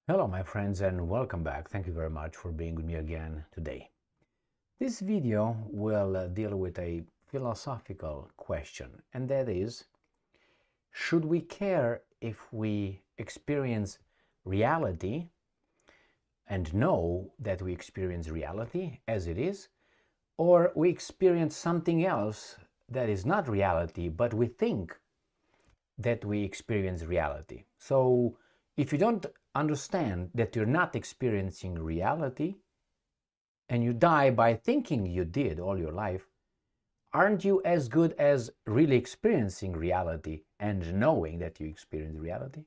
Hello my friends and welcome back. Thank you very much for being with me again today. This video will deal with a philosophical question, and that is, should we care if we experience reality and know that we experience reality as it is, or we experience something else that is not reality, but we think that we experience reality? So if you don't understand that you're not experiencing reality and you die by thinking you did all your life, aren't you as good as really experiencing reality and knowing that you experience reality?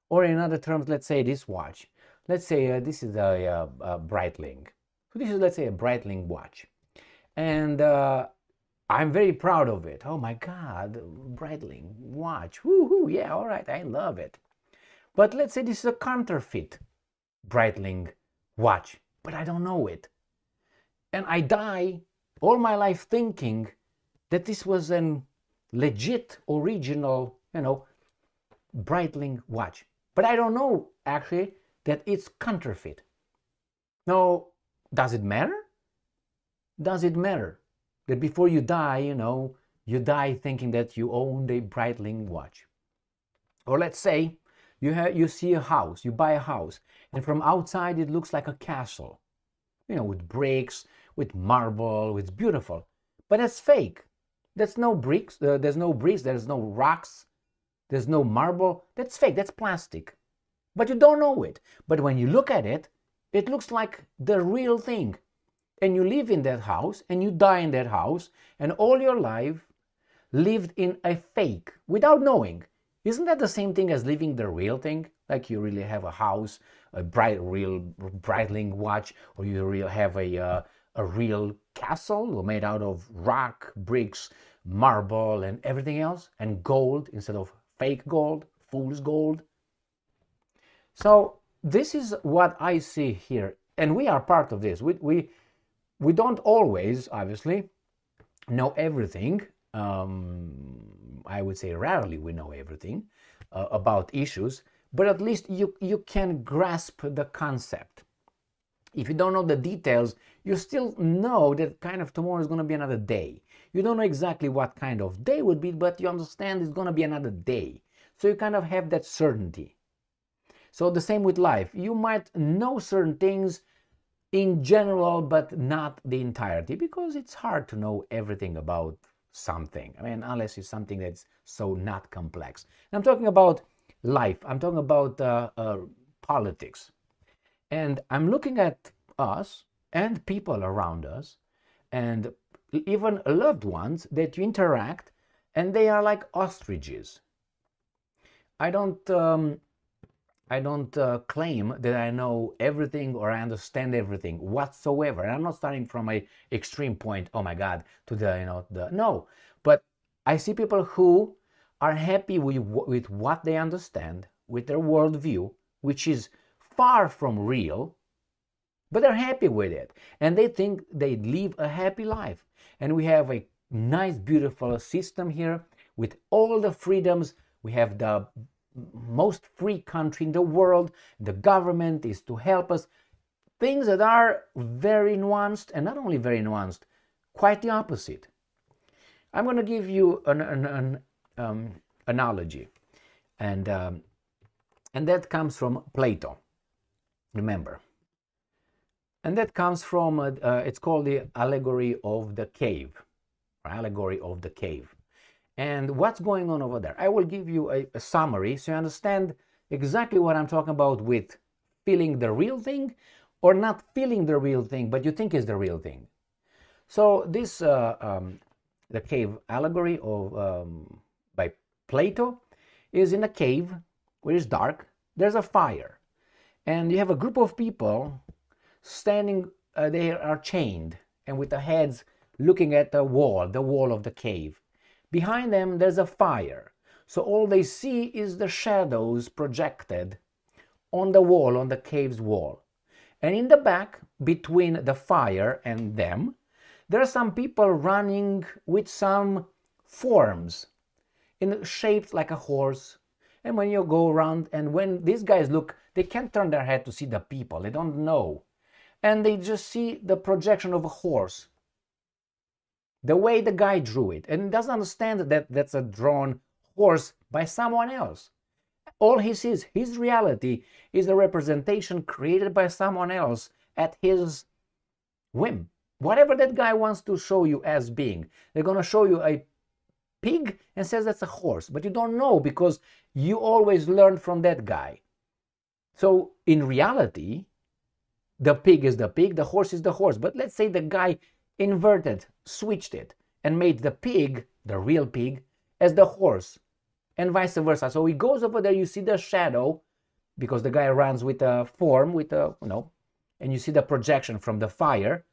Or in other terms, let's say this watch. Let's say this is a Breitling. So this is, let's say, a Breitling watch. And I'm very proud of it. Oh my God, Breitling watch. Woohoo, yeah, all right, I love it. But let's say this is a counterfeit Breitling watch, but I don't know it. And I die all my life thinking that this was an legit, original, Breitling watch. But I don't know, actually, that it's counterfeit. Now, does it matter? Does it matter that before you die, you die thinking that you owned a Breitling watch? Or let's say you see a house, you buy a house, and from outside it looks like a castle, with bricks, with marble, it's beautiful. But that's fake. There's no bricks, there's no rocks, there's no marble. That's fake, that's plastic. But you don't know it. But when you look at it, it looks like the real thing. And you live in that house, and you die in that house, and all your life lived in a fake without knowing. Isn't that the same thing as living the real thing? Like you really have a house, a real Breitling watch, or you really have a real castle made out of rock, bricks, marble, and everything else, and gold instead of fake gold, fool's gold. So this is what I see here, and we are part of this. We don't always, obviously, know everything. I would say rarely we know everything about issues, but at least you can grasp the concept. If you don't know the details, you still know that kind of tomorrow is going to be another day. You don't know exactly what kind of day would be, but you understand it's going to be another day. So you kind of have that certainty. So the same with life. You might know certain things in general, but not the entirety, because it's hard to know everything about something. I mean, unless it's something that's so not complex. And I'm talking about life. I'm talking about politics. And I'm looking at us and people around us and even loved ones that you interact, and they are like ostriches. I don't claim that I know everything or I understand everything whatsoever. And I'm not starting from a extreme point, oh my God, to no. But I see people who are happy with what they understand, with their worldview, which is far from real, but they're happy with it. And they think they live a happy life. And we have a nice, beautiful system here with all the freedoms. We have the most free country in the world. The government is to help us. Things that are very nuanced, and not only very nuanced, quite the opposite. I'm going to give you an analogy, and that comes from Plato. Remember, and that comes from it's called the Allegory of the Cave, or Allegory of the Cave. And what's going on over there? I will give you a summary so you understand exactly what I'm talking about with feeling the real thing or not feeling the real thing, but you think is the real thing. So this, the cave allegory of by Plato, is in a cave where it's dark. There's a fire, and you have a group of people standing. They are chained and with their heads looking at the wall of the cave. Behind them, there's a fire. So all they see is the shadows projected on the wall, on the cave's wall. And in the back, between the fire and them, there are some people running with some forms shaped like a horse And when you go around, and when these guys look, they can't turn their head to see the people. They don't know. And they just see the projection of a horse, the way the guy drew it, and doesn't understand that that's a drawn horse by someone else. All he sees, his reality, is a representation created by someone else at his whim. Whatever that guy wants to show you as being, they're going to show you a pig and says that's a horse, but you don't know because you always learned from that guy. So in reality, the pig is the pig, the horse is the horse. But let's say the guy inverted, switched it, and made the pig, the real pig, as the horse, and vice versa. So he goes over there, you see the shadow, because the guy runs with a form, with a, and you see the projection from the fire,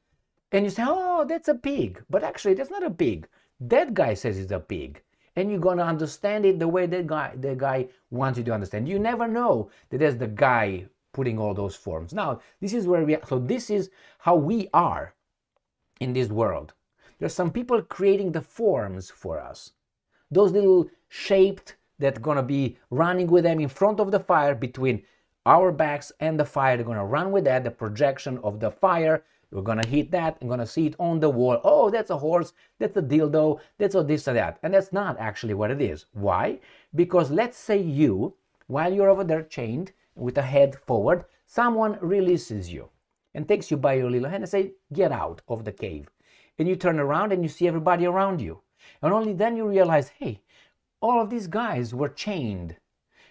and you say, oh, that's a pig. But actually, that's not a pig. That guy says it's a pig. And you're going to understand it the way the guy wants you to understand. You never know that there's the guy putting all those forms. Now, this is where so this is how we are in this world. There's some people creating the forms for us. Those little shaped that going to be running with them in front of the fire between our backs and the fire. They're going to run with that, the projection of the fire. We're going to hit that and going to see it on the wall. Oh, that's a horse, that's a dildo, that's a this or that. And that's not actually what it is. Why? Because let's say you, while you're over there chained with a head forward, someone releases you and takes you by your little hand and say, get out of the cave. And you turn around and you see everybody around you. And only then you realize, hey, all of these guys were chained.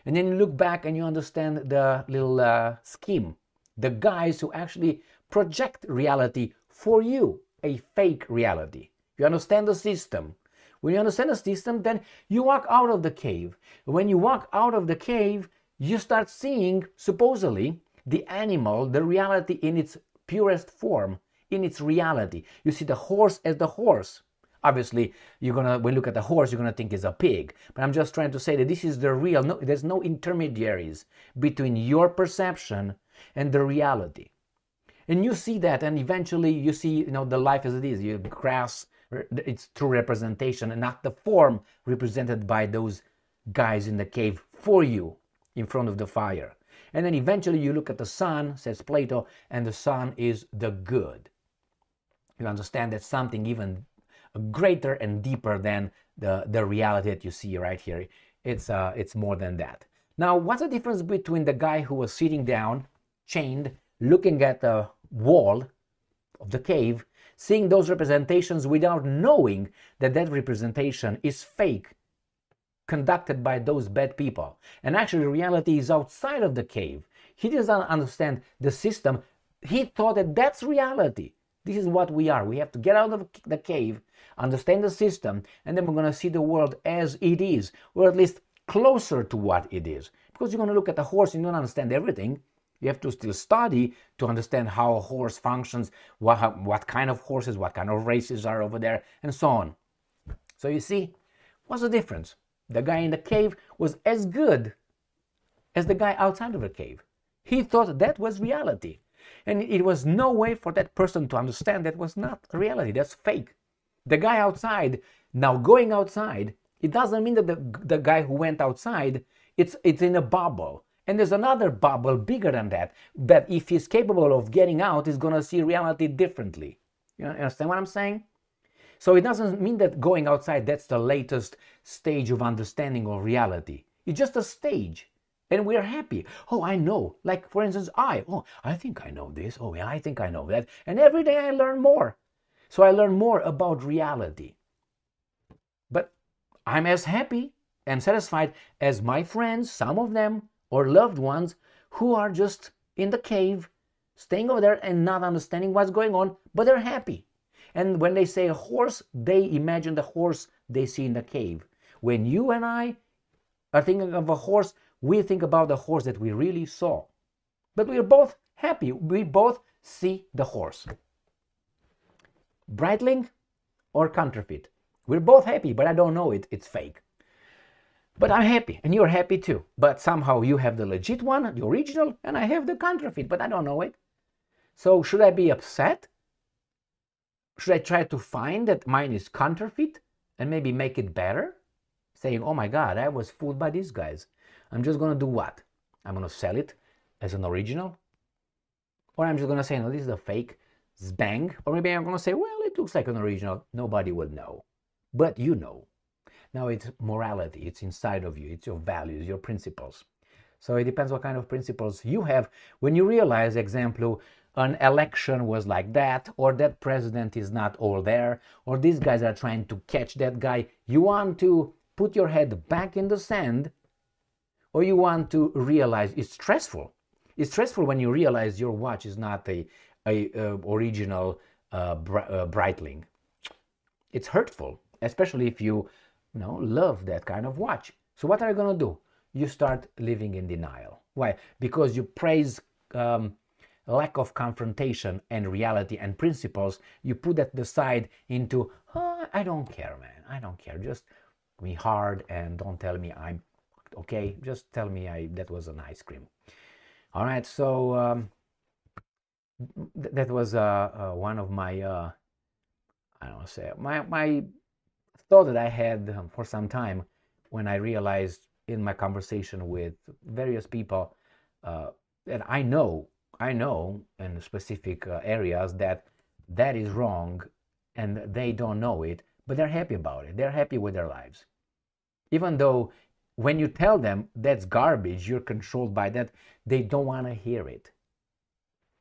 And then you look back and you understand the little scheme. The guys who actually project reality for you, a fake reality. You understand the system. When you understand the system, then you walk out of the cave. When you walk out of the cave, you start seeing, supposedly, the animal, the reality in its purest form, in its reality. You see the horse as the horse. Obviously, when you look at the horse, you're going to think it's a pig. But I'm just trying to say that this is the real. No, there's no intermediaries between your perception and the reality. And you see that, and eventually you see, the life as it is. You grasp its true representation and not the form represented by those guys in the cave for you in front of the fire. And then eventually you look at the sun, says Plato, and the sun is the good. You understand that something even greater and deeper than the reality that you see right here. It's more than that. Now, what's the difference between the guy who was sitting down, chained, looking at the wall of the cave, seeing those representations without knowing that that representation is fake, conducted by those bad people, and actually reality is outside of the cave? He doesn't understand the system. He thought that that's reality. This is what we are. We have to get out of the cave, understand the system, and then we're going to see the world as it is, or at least closer to what it is. Because you're going to look at a horse and you don't understand everything. You have to still study to understand how a horse functions, what kind of horses, what kind of races are over there, and so on. So you see, what's the difference? The guy in the cave was as good as the guy outside of the cave. He thought that was reality. And it was no way for that person to understand that was not reality, that's fake. The guy outside, now going outside, it doesn't mean that the guy who went outside, it's in a bubble. And there's another bubble bigger than that if he's capable of getting out, he's going to see reality differently. You understand what I'm saying? So it doesn't mean that going outside, that's the latest stage of understanding of reality. It's just a stage. And we're happy. Oh, I know. Like, for instance, I think I know this. Oh, yeah, I think I know that. And every day I learn more. So I learn more about reality. But I'm as happy and satisfied as my friends, some of them, or loved ones, who are just in the cave, staying over there and not understanding what's going on, but they're happy. And when they say a horse, they imagine the horse they see in the cave. When you and I are thinking of a horse, we think about the horse that we really saw. But we are both happy. We both see the horse. Breitling or counterfeit? We're both happy, but I don't know it. It's fake. But I'm happy, and you're happy too. But somehow you have the legit one, the original, and I have the counterfeit, but I don't know it. So should I be upset? Should I try to find that mine is counterfeit and maybe make it better? Saying, oh my God, I was fooled by these guys. I'm just going to do what? I'm going to sell it as an original? Or I'm just going to say, no, this is a fake, bang. Or maybe I'm going to say, well, it looks like an original. Nobody will know. But you know. Now it's morality. It's inside of you. It's your values, your principles. So it depends what kind of principles you have. When you realize, example, an election was like that, or that president is not all there, or these guys are trying to catch that guy, you want to put your head back in the sand, or you want to realize it's stressful. It's stressful when you realize your watch is not a original Breitling. It's hurtful, especially if you love that kind of watch. So what are you going to do? You start living in denial. Why? Because you praise lack of confrontation and reality and principles. You put that aside into, oh, I don't care, man. I don't care. Just be hard and don't tell me I'm okay. Just tell me that was an ice cream. All right. So that was one of my, I don't say, my thought that I had for some time when I realized in my conversation with various people that I know in specific areas that is wrong, and they don't know it, but they're happy about it. They're happy with their lives. Even though when you tell them that's garbage, you're controlled by that, they don't want to hear it.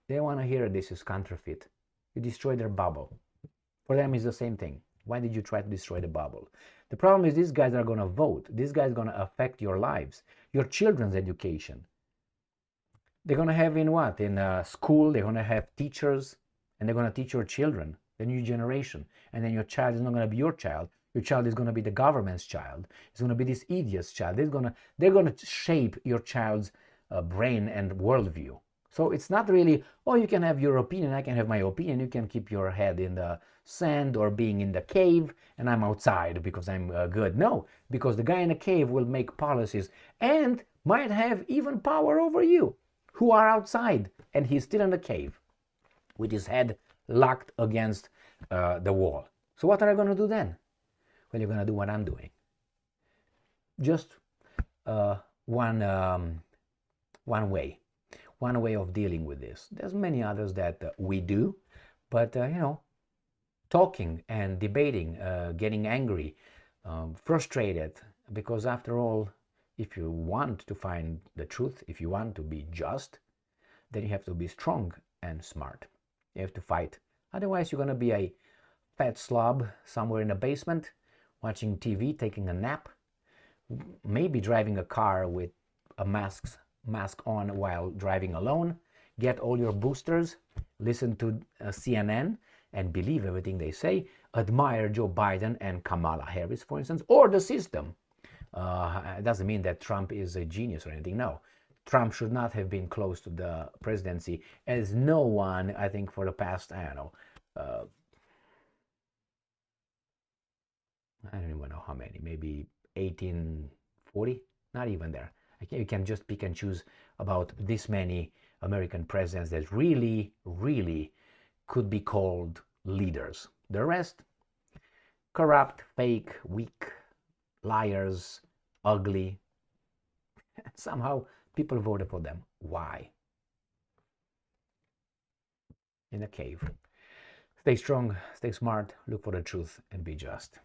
They want to hear this is counterfeit. You destroy their bubble. For them, it's the same thing. Why did you try to destroy the bubble? The problem is these guys are going to vote. These guys are going to affect your lives, your children's education. They're going to have in what? In school, they're going to have teachers, and they're going to teach your children, the new generation. And then your child is not going to be your child. Your child is going to be the government's child. It's going to be this idiot's child. They're going to shape your child's brain and worldview. So it's not really, oh, you can have your opinion, I can have my opinion, you can keep your head in the sand or being in the cave, and I'm outside because I'm good. No, because the guy in the cave will make policies and might have even power over you, who are outside, and he's still in the cave with his head locked against the wall. So what are you going to do then? Well, you're going to do what I'm doing. Just one way of dealing with this. There's many others that we do, but talking and debating, getting angry, frustrated, because after all, if you want to find the truth, if you want to be just, then you have to be strong and smart. You have to fight. Otherwise, you're going to be a fat slob somewhere in the basement, watching TV, taking a nap, maybe driving a car with a mask on while driving alone, get all your boosters, listen to CNN and believe everything they say, admire Joe Biden and Kamala Harris, for instance, or the system. It doesn't mean that Trump is a genius or anything. No, Trump should not have been close to the presidency, as no one, I think, for the past, I don't even know how many, maybe 1840, not even there. You can just pick and choose about this many American presidents that really, really could be called leaders. The rest, corrupt, fake, weak, liars, ugly. Somehow people voted for them. Why? In a cave. Stay strong, stay smart, look for the truth, and be just.